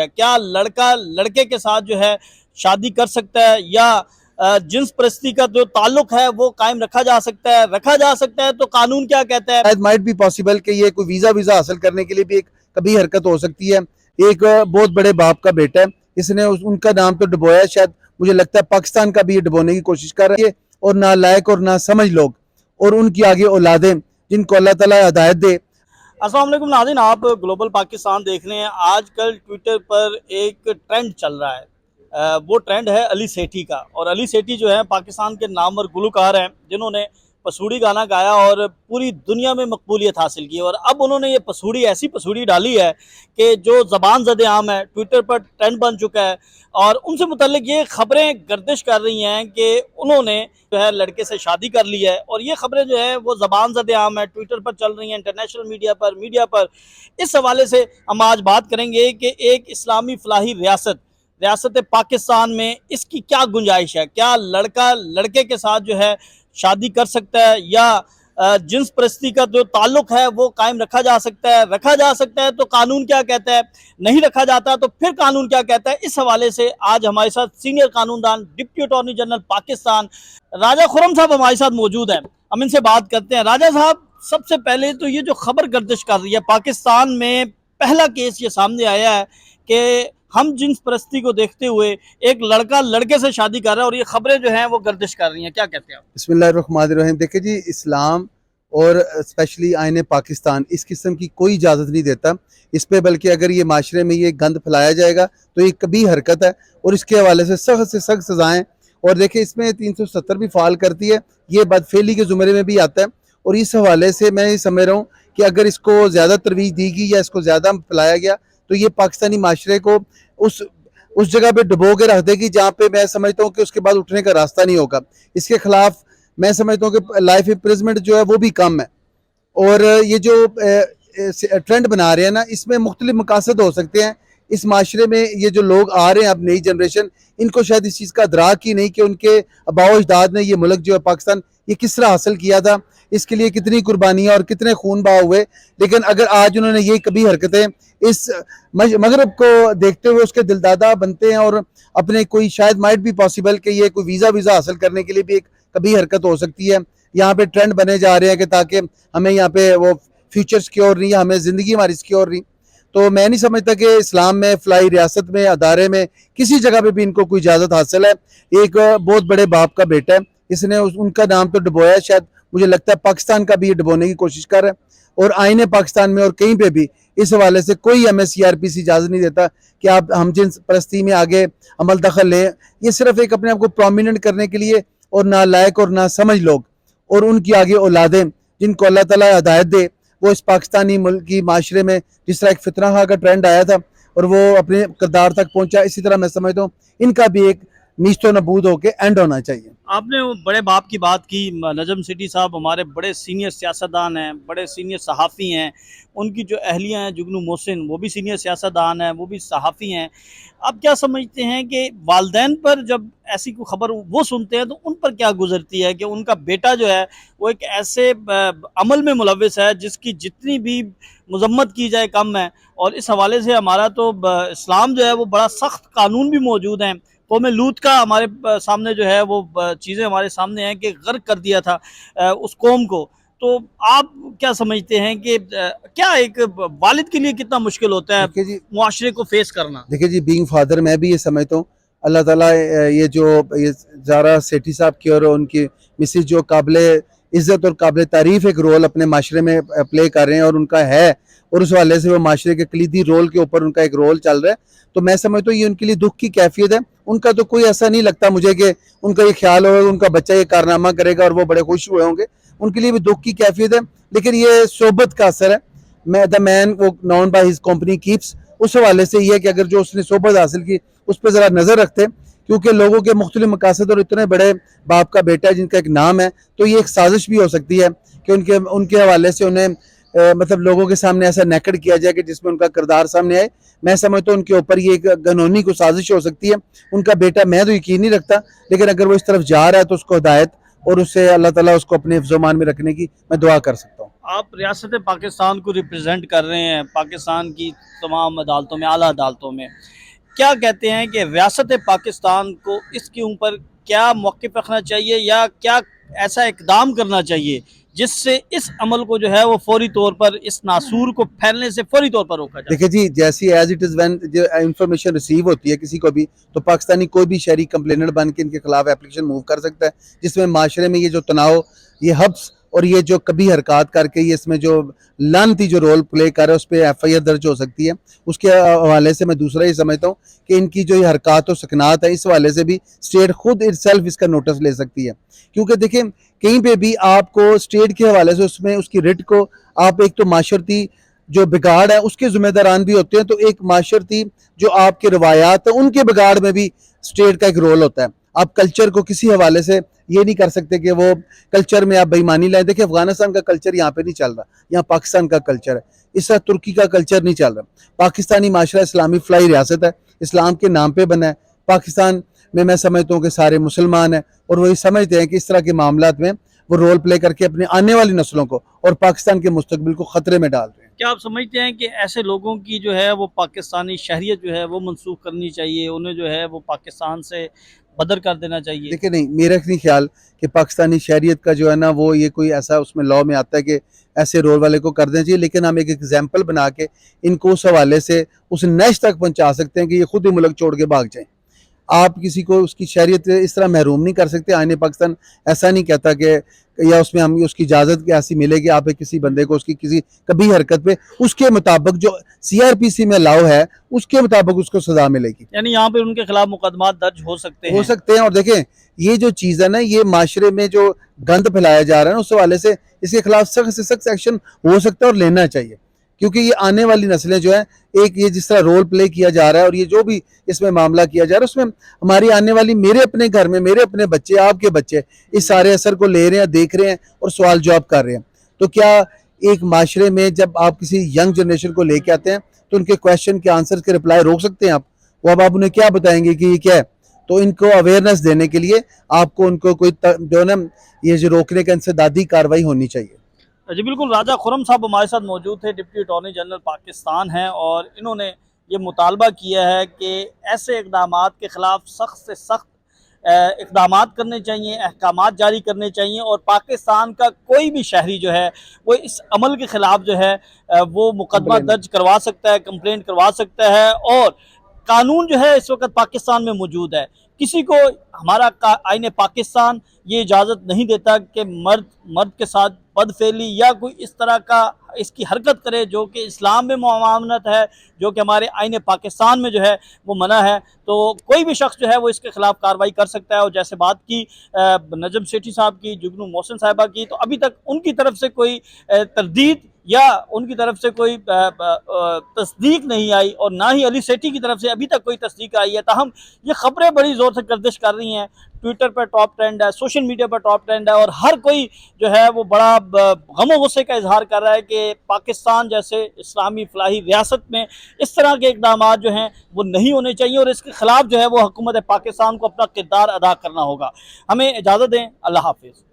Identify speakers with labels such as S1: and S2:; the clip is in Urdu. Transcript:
S1: کیا لڑکا لڑکے کے ساتھ جو ہے شادی کر سکتا ہے یا جنس پرستی کا جو تعلق ہے وہ قائم رکھا جا سکتا ہے تو قانون کیا کہتا ہے؟
S2: شاید مائٹ بھی پاسبل کہ یہ کوئی ویزا حاصل کرنے کے لیے بھی ایک کبھی حرکت ہو سکتی ہے۔ ایک بہت بڑے باپ کا بیٹا ہے، اس نے ان کا نام تو ڈبویا، شاید مجھے لگتا ہے پاکستان کا بھی یہ ڈبونے کی کوشش کر رہی ہے، اور نالائق اور ناسمجھ لوگ اور ان کی آگے اولادیں جن کو اللہ تعالیٰ ہدایت دے۔
S1: السلام علیکم ناظرین، آپ گلوبل پاکستان دیکھ رہے ہیں۔ آج کل ٹویٹر پر ایک ٹرینڈ چل رہا ہے، وہ ٹرینڈ ہے علی سیٹھی کا۔ اور علی سیٹھی جو ہے پاکستان کے نامور گلوکار ہیں جنہوں نے پسوڑی گانا گایا اور پوری دنیا میں مقبولیت حاصل کی، اور اب انہوں نے یہ پسوڑی ایسی پسوڑی ڈالی ہے کہ جو زبان زد عام ہے، ٹویٹر پر ٹرینڈ بن چکا ہے، اور ان سے متعلق یہ خبریں گردش کر رہی ہیں کہ انہوں نے جو ہے لڑکے سے شادی کر لی ہے، اور یہ خبریں جو ہے وہ زبان زد عام ہے، ٹویٹر پر چل رہی ہیں، انٹرنیشنل میڈیا پر۔ اس حوالے سے ہم آج بات کریں گے کہ ایک اسلامی فلاحی ریاست پاکستان میں اس کی کیا گنجائش ہے، کیا لڑکا لڑکے کے ساتھ جو ہے شادی کر سکتا ہے یا جنس پرستی کا جو تعلق ہے وہ قائم رکھا جا سکتا ہے تو قانون کیا کہتا ہے، نہیں رکھا جاتا تو پھر قانون کیا کہتا ہے؟ اس حوالے سے آج ہمارے ساتھ سینئر قانون دان ڈپٹی اٹارنی جنرل پاکستان راجہ خرم صاحب ہمارے ساتھ موجود ہیں۔ ہم ان سے بات کرتے ہیں۔ راجہ صاحب، سب سے پہلے تو یہ جو خبر گردش کر رہی ہے، پاکستان میں پہلا کیس یہ سامنے آیا ہے کہ ہم جنس پرستی کو دیکھتے ہوئے ایک لڑکا لڑکے سے شادی کر رہا ہے، اور یہ خبریں جو ہیں وہ گردش کر رہی ہیں، کیا کہتے ہیں آپ؟
S2: بسم اللہ الرحمن الرحیم۔ دیکھیں جی، اسلام اور اسپیشلی آئین پاکستان اس قسم کی کوئی اجازت نہیں دیتا اس پہ، بلکہ اگر یہ معاشرے میں یہ گند پھیلایا جائے گا تو یہ کبھی حرکت ہے، اور اس کے حوالے سے سخت سزائیں۔ اور دیکھیں اس میں 370 بھی فعال کرتی ہے، یہ بدفعلی کے زمرے میں بھی آتا ہے، اور اس حوالے سے میں یہ سمجھ رہا ہوں کہ اگر اس کو زیادہ ترویج دی گئی یا اس کو زیادہ پھیلایا گیا تو یہ پاکستانی معاشرے کو اس جگہ پہ ڈبو کے رکھ دے گی جہاں پہ میں سمجھتا ہوں کہ اس کے بعد اٹھنے کا راستہ نہیں ہوگا۔ اس کے خلاف میں سمجھتا ہوں کہ لائف امپریزمنٹ جو ہے وہ بھی کم ہے، اور یہ جو ٹرینڈ بنا رہے ہیں نا، اس میں مختلف مقاصد ہو سکتے ہیں۔ اس معاشرے میں یہ جو لوگ آ رہے ہیں اب نئی جنریشن، ان کو شاید اس چیز کا ادراک ہی نہیں کہ ان کے آباء و اجداد نے یہ ملک جو ہے پاکستان یہ کس طرح حاصل کیا تھا، اس کے لیے کتنی قربانیاں اور کتنے خون بہا ہوئے۔ لیکن اگر آج انہوں نے یہ کبھی حرکتیں اس مغرب کو دیکھتے ہوئے اس کے دلدادہ بنتے ہیں، اور اپنے کوئی شاید مائٹ بھی پاسبل کہ یہ کوئی ویزا حاصل کرنے کے لیے بھی ایک کبھی حرکت ہو سکتی ہے۔ یہاں پہ ٹرینڈ بنے جا رہے ہیں کہ تاکہ ہمیں یہاں پہ وہ فیوچر سیکیور نہیں، ہمیں زندگی ہماری سیکیور نہیں۔ تو میں نہیں سمجھتا کہ اسلام میں، فلاحی ریاست میں، ادارے میں کسی جگہ پہ بھی ان کو کوئی اجازت حاصل ہے۔ ایک بہت بڑے باپ کا بیٹا ہے، اس نے ان کا نام تو ڈبویا، شاید مجھے لگتا ہے پاکستان کا بھی یہ ڈبونے کی کوشش کر رہا ہے، اور آئین پاکستان میں اور کہیں پہ بھی اس حوالے سے کوئی ہمیں CRPC اجازت نہیں دیتا کہ آپ ہم جنس پرستی میں آگے عمل دخل لیں۔ یہ صرف ایک اپنے آپ کو پرومیننٹ کرنے کے لیے، اور نالائق اور ناسمجھ لوگ اور ان کی آگے اولادیں جن کو اللہ تعالیٰ ہدایت دے، وہ اس پاکستانی ملک کی معاشرے میں جس طرح ایک فتنہ خواہ کا ٹرینڈ آیا تھا اور وہ اپنے کردار تک پہنچا، اسی طرح میں سمجھتا ہوں ان کا بھی ایک نیست و نبود ہو کے اینڈ ہونا چاہیے۔
S1: آپ نے وہ بڑے باپ کی بات کی، نجم سیٹھی صاحب ہمارے بڑے سینئر سیاستدان ہیں، بڑے سینئر صحافی ہیں، ان کی جو اہلیہ ہیں جگنو محسن، وہ بھی سینئر سیاستدان ہیں، وہ بھی صحافی ہیں۔ آپ کیا سمجھتے ہیں کہ والدین پر جب ایسی کوئی خبر وہ سنتے ہیں تو ان پر کیا گزرتی ہے کہ ان کا بیٹا جو ہے وہ ایک ایسے عمل میں ملوث ہے جس کی جتنی بھی مذمت کی جائے کم ہے؟ اور اس حوالے سے ہمارا تو اسلام جو ہے وہ بڑا سخت قانون بھی موجود ہیں۔ قوم لوط کا ہمارے سامنے جو ہے وہ چیزیں ہمارے سامنے ہیں کہ غرق کر دیا تھا اس قوم کو۔ تو آپ کیا سمجھتے ہیں کہ کیا ایک والد کے لیے کتنا مشکل ہوتا ہے معاشرے کو فیس کرنا؟
S2: دیکھیں جی، بینگ فادر میں بھی یہ سمجھتا ہوں اللہ تعالیٰ یہ جو زارا سیٹھی صاحب کی اور ان کی مسز جو قابل عزت اور قابل تعریف ایک رول اپنے معاشرے میں پلے کر رہے ہیں، اور ان کا ہے، اور اس حوالے سے وہ معاشرے کے کلیدی رول کے اوپر ان کا ایک رول چل رہا ہے، تو میں سمجھتا ہوں یہ ان کے لیے دکھ کی کیفیت ہے۔ ان کا تو کوئی ایسا نہیں لگتا مجھے کہ ان کا یہ خیال ہوگا ان کا بچہ یہ کارنامہ کرے گا اور وہ بڑے خوش ہوئے ہوں گے، ان کے لیے بھی دکھ کی کیفیت ہے، لیکن یہ صحبت کا اثر ہے۔ دا مین وہ known by his company keeps, اس حوالے سے یہ ہے کہ اگر جو اس نے صحبت حاصل کی اس پہ ذرا نظر رکھتے، کیونکہ لوگوں کے مختلف مقاصد اور اتنے بڑے باپ کا بیٹا ہے جن کا ایک نام ہے، تو یہ ایک سازش بھی ہو سکتی ہے کہ ان کے حوالے سے انہیں مطلب لوگوں کے سامنے ایسا نیکڑ کیا جائے کہ جس میں ان کا کردار سامنے آئے۔ میں سمجھتا ہوں ان کے اوپر یہ ایک قانونی کو سازش ہو سکتی ہے۔ ان کا بیٹا میں تو یقین نہیں رکھتا، لیکن اگر وہ اس طرف جا رہا ہے تو اس کو ہدایت اور اسے اللہ تعالیٰ اس کو اپنے حفظ و امان میں رکھنے کی میں دعا کر سکتا ہوں۔
S1: آپ ریاست پاکستان کو ریپرزینٹ کر رہے ہیں پاکستان کی تمام عدالتوں میں، اعلیٰ عدالتوں میں، کیا کہتے ہیں کہ ریاست پاکستان کو اس کے اوپر کیا موقف رکھنا چاہیے یا کیا ایسا اقدام کرنا چاہیے جس سے اس عمل کو جو ہے وہ فوری طور پر اس ناسور کو پھیلنے سے فوری طور پر روکا جائے؟
S2: دیکھیں جی، جیسی ایز اٹ از وین جو انفارمیشن ریسیو ہوتی ہے کسی کو بھی، تو پاکستانی کوئی بھی شہری کمپلینر بن کے ان کے خلاف اپلیکیشن موو کر سکتا ہے، جس میں معاشرے میں یہ جو تناؤ، یہ حبس اور یہ جو کبھی حرکات کر کے یہ اس میں جو لعنتی جو رول پلے کر رہا ہے اس پہ ایف آئی آر درج ہو سکتی ہے۔ اس کے حوالے سے میں دوسرا یہ سمجھتا ہوں کہ ان کی جو یہ حرکات و سکنات ہے، اس حوالے سے بھی اسٹیٹ خود اٹ سیلف اس کا نوٹس لے سکتی ہے، کیونکہ دیکھیں کہیں پہ بھی آپ کو اسٹیٹ کے حوالے سے اس میں اس کی رٹ کو آپ ایک تو معاشرتی جو بگاڑ ہے اس کے ذمہ داران بھی ہوتے ہیں، تو ایک معاشرتی جو آپ کے روایات ہیں ان کے بگاڑ میں بھی اسٹیٹ کا ایک رول ہوتا ہے۔ آپ کلچر کو کسی حوالے سے یہ نہیں کر سکتے کہ وہ کلچر میں آپ بے ایمانی لائیں۔ دیکھیں افغانستان کا کلچر یہاں پہ نہیں چل رہا، یہاں پاکستان کا کلچر ہے، اس طرح ترکی کا کلچر نہیں چل رہا۔ پاکستانی معاشرہ اسلامی فلاحی ریاست ہے، اسلام کے نام پہ بنا ہے۔ پاکستان میں سمجھتا ہوں کہ سارے مسلمان ہیں اور وہی سمجھتے ہیں کہ اس طرح کے معاملات میں وہ رول پلے کر کے اپنے آنے والی نسلوں کو اور پاکستان کے مستقبل کو خطرے میں ڈال رہے ہیں۔
S1: کیا آپ سمجھتے ہیں کہ ایسے لوگوں کی جو ہے وہ پاکستانی شہریت جو ہے وہ منسوخ کرنی چاہیے، انہیں جو ہے وہ پاکستان سے بدر کر دینا چاہیے؟
S2: دیکھیں نہیں، میرا نہیں خیال کہ پاکستانی شہریت کا جو ہے نا وہ یہ کوئی ایسا اس میں لاء میں آتا ہے کہ ایسے رول والے کو کر دینا چاہیے، لیکن ہم ایک ایگزامپل بنا کے ان کو اس حوالے سے اس نیش تک پہنچا سکتے ہیں کہ یہ خود ہی ملک چھوڑ کے بھاگ جائیں۔ آپ کسی کو اس کی شہریت اس طرح محروم نہیں کر سکتے۔ آئین پاکستان ایسا نہیں کہتا کہ یا اس میں ہم اس کی اجازت ایسی ملے کہ آپ کسی بندے کو اس کی کسی کبھی حرکت پہ اس کے مطابق جو سی آر پی سی میں لاؤ ہے اس کے مطابق اس کو سزا ملے گی،
S1: یعنی یہاں پہ ان کے خلاف مقدمات درج ہو سکتے ہیں۔
S2: اور دیکھیں یہ جو چیز ہے نا، یہ معاشرے میں جو گند پھیلایا جا رہا ہے نا، اس حوالے سے اس کے خلاف سخت سے سخت ایکشن ہو سکتا ہے اور لینا چاہیے، کیونکہ یہ آنے والی نسلیں جو ہیں ایک یہ جس طرح رول پلے کیا جا رہا ہے اور یہ جو بھی اس میں معاملہ کیا جا رہا ہے اس میں ہماری آنے والی میرے اپنے گھر میں میرے اپنے بچے، آپ کے بچے اس سارے اثر کو لے رہے ہیں، دیکھ رہے ہیں اور سوال جواب کر رہے ہیں۔ تو کیا ایک معاشرے میں جب آپ کسی ینگ جنریشن کو لے کے آتے ہیں تو ان کے کویشچن کے آنسر کے رپلائی روک سکتے ہیں آپ؟ وہ اب آپ انہیں کیا بتائیں گے کہ یہ کیا ہے؟ تو ان کو اویئرنیس دینے کے لیے آپ کو ان کو کوئی جو ہے نا یہ جو روکنے کا انسدادی کاروائی ہونی چاہیے۔
S1: جی بالکل، راجہ خرم صاحب ہمارے ساتھ موجود تھے، ڈپٹی اٹارنی جنرل پاکستان ہیں، اور انہوں نے یہ مطالبہ کیا ہے کہ ایسے اقدامات کے خلاف سخت سے سخت اقدامات کرنے چاہیے، احکامات جاری کرنے چاہیے، اور پاکستان کا کوئی بھی شہری جو ہے وہ اس عمل کے خلاف جو ہے وہ مقدمہ درج کروا سکتا ہے، کمپلینٹ کروا سکتا ہے، اور قانون جو ہے اس وقت پاکستان میں موجود ہے۔ کسی کو ہمارا آئین پاکستان یہ اجازت نہیں دیتا کہ مرد کے ساتھ بدفعلی یا کوئی اس طرح کا اس کی حرکت کرے جو کہ اسلام میں ممانعت ہے، جو کہ ہمارے آئین پاکستان میں جو ہے وہ منع ہے۔ تو کوئی بھی شخص جو ہے وہ اس کے خلاف کارروائی کر سکتا ہے، اور جیسے بات کی نجم سیٹھی صاحب کی، جگنو محسن صاحبہ کی، تو ابھی تک ان کی طرف سے کوئی تردید یا ان کی طرف سے کوئی تصدیق نہیں آئی، اور نہ ہی علی سیٹھی کی طرف سے ابھی تک کوئی تصدیق آئی ہے۔ تاہم یہ خبریں بڑی زور سے گردش کر رہی ہیں، ٹویٹر پر ٹاپ ٹرینڈ ہے، سوشل میڈیا پر ٹاپ ٹرینڈ ہے، اور ہر کوئی جو ہے وہ بڑا غم و غصے کا اظہار کر رہا ہے کہ پاکستان جیسے اسلامی فلاحی ریاست میں اس طرح کے اقدامات جو ہیں وہ نہیں ہونے چاہیے، اور اس کے خلاف جو ہے وہ حکومت پاکستان کو اپنا کردار ادا کرنا ہوگا۔ ہمیں اجازت دیں، اللہ حافظ۔